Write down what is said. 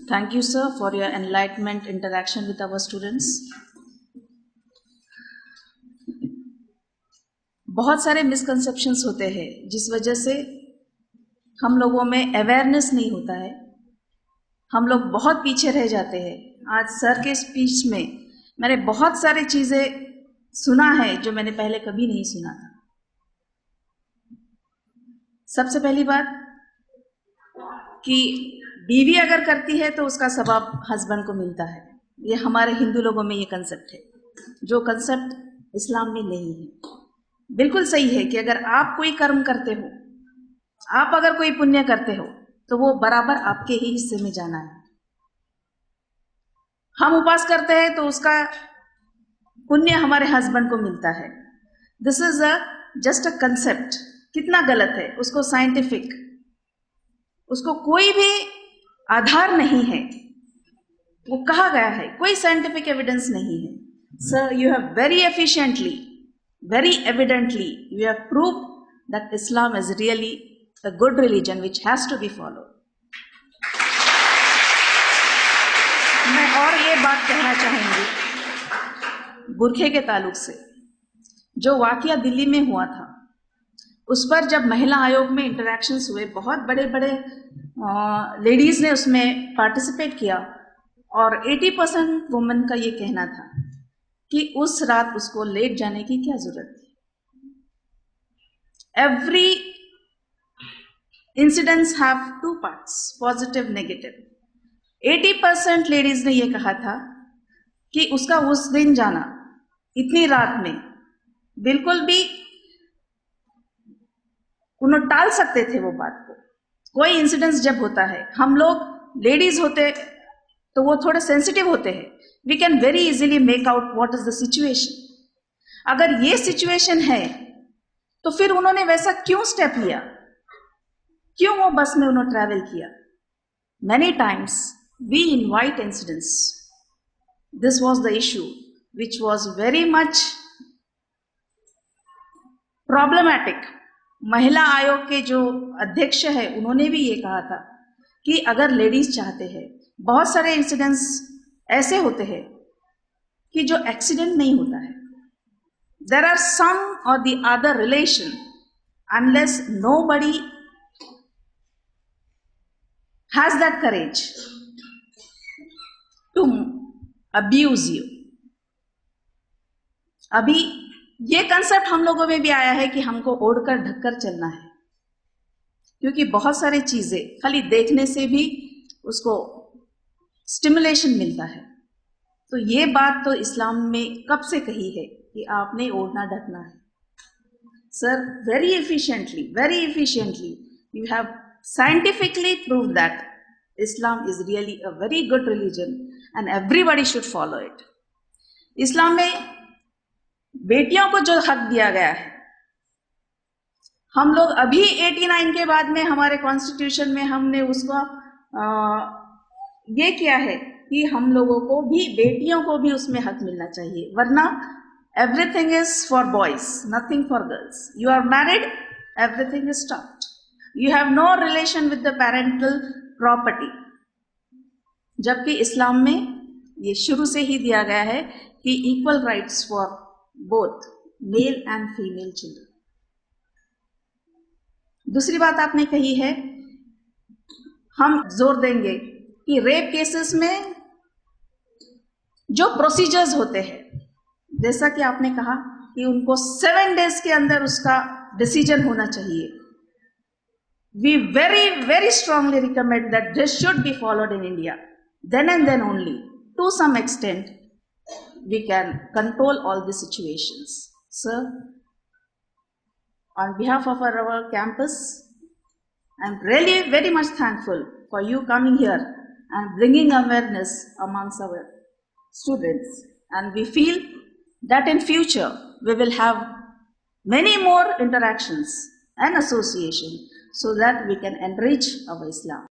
Thank you, sir, for your enlightenment interaction with our students. बहुत सारे misconceptions होते हैं जिस वजह से हम लोगों में अवेयरनेस नहीं होता है, हम लोग बहुत पीछे रह जाते हैं। आज सर के स्पीच में मैंने बहुत सारी चीज़ें सुना है जो मैंने पहले कभी नहीं सुना था। सबसे पहली बात कि बीवी अगर करती है तो उसका सवाब हस्बैंड को मिलता है। ये हमारे हिंदू लोगों में ये कंसेप्ट है, जो कंसेप्ट इस्लाम में नहीं है। बिल्कुल सही है कि अगर आप कोई कर्म करते हो, आप अगर कोई पुण्य करते हो, तो वो बराबर आपके ही हिस्से में जाना है। हम उपवास करते हैं तो उसका पुण्य हमारे हस्बैंड को मिलता है। This is just a concept. कितना गलत है, उसको साइंटिफिक, उसको कोई भी आधार नहीं है। वो कहा गया है, कोई साइंटिफिक एविडेंस नहीं है। Sir, you have very efficiently, very evidently, you have proved that Islam is really a good religion which has to be followed. मैं और ये बात कहना चाहूँगी बुरखे के ताल्लुक से। जो वाकया दिल्ली में हुआ था, उस पर जब महिला आयोग में इंटरेक्शंस हुए, बहुत बड़े बड़े लेडीज़ ने उसमें पार्टिसिपेट किया और 80% वुमेन का ये कहना था कि उस रात उसको लेट जाने की क्या जरूरत थी। Every incidents have two parts, positive negative. 80% ladies ने यह कहा था कि उसका उस दिन जाना इतनी रात में बिल्कुल भी उन्होंने टाल सकते थे वो बात को। कोई इंसिडेंस जब होता है, हम लोग लेडीज होते तो वो थोड़े सेंसिटिव होते हैं। We can very easily make out what is the situation. अगर ये सिचुएशन है तो फिर उन्होंने वैसा क्यों स्टेप लिया, क्यों वो बस में उन्होंने ट्रैवल किया। Many times we invite incidents. This was the issue which was very much problematic. महिला आयोग के जो अध्यक्ष है उन्होंने भी ये कहा था कि अगर लेडीज चाहते हैं, बहुत सारे इंसिडेंट्स ऐसे होते हैं कि जो एक्सीडेंट नहीं होता है। देर are some or the other relation, unless nobody has that courage to abuse you. अभी ये कंसेप्ट हम लोगों में भी आया है कि हमको ओढ़कर ढककर चलना है, क्योंकि बहुत सारी चीजें खाली देखने से भी उसको स्टिमुलेशन मिलता है। तो ये बात तो इस्लाम में कब से कही है कि आपने ओढ़ना ढकना है। Sir, very efficiently you have scientifically prove that Islam is really a very good religion and everybody should follow it. Islam में बेटियों को जो हक दिया गया है, हम लोग अभी 89 के बाद में हमारे कॉन्स्टिट्यूशन में हमने उसको ये किया है कि हम लोगों को भी, बेटियों को भी उसमें हक मिलना चाहिए। वरना everything is for boys, nothing for girls. You are married, everything is stopped. You have no relation with the parental property. जबकि इस्लाम में ये शुरू से ही दिया गया है कि equal rights for both male and female children. दूसरी बात आपने कही है, हम जोर देंगे कि रेप केसेस में जो प्रोसीजर्स होते हैं, जैसा कि आपने कहा कि उनको 7 डेज के अंदर उसका डिसीजन होना चाहिए। We very strongly recommend that this should be followed in India. Then and then only, to some extent, we can control all the situations. Sir, on behalf of our campus, I'm really very much thankful for you coming here and bringing awareness amongst our students. And we feel that in future, we will have many more interactions and association so that we can enrich our Islam.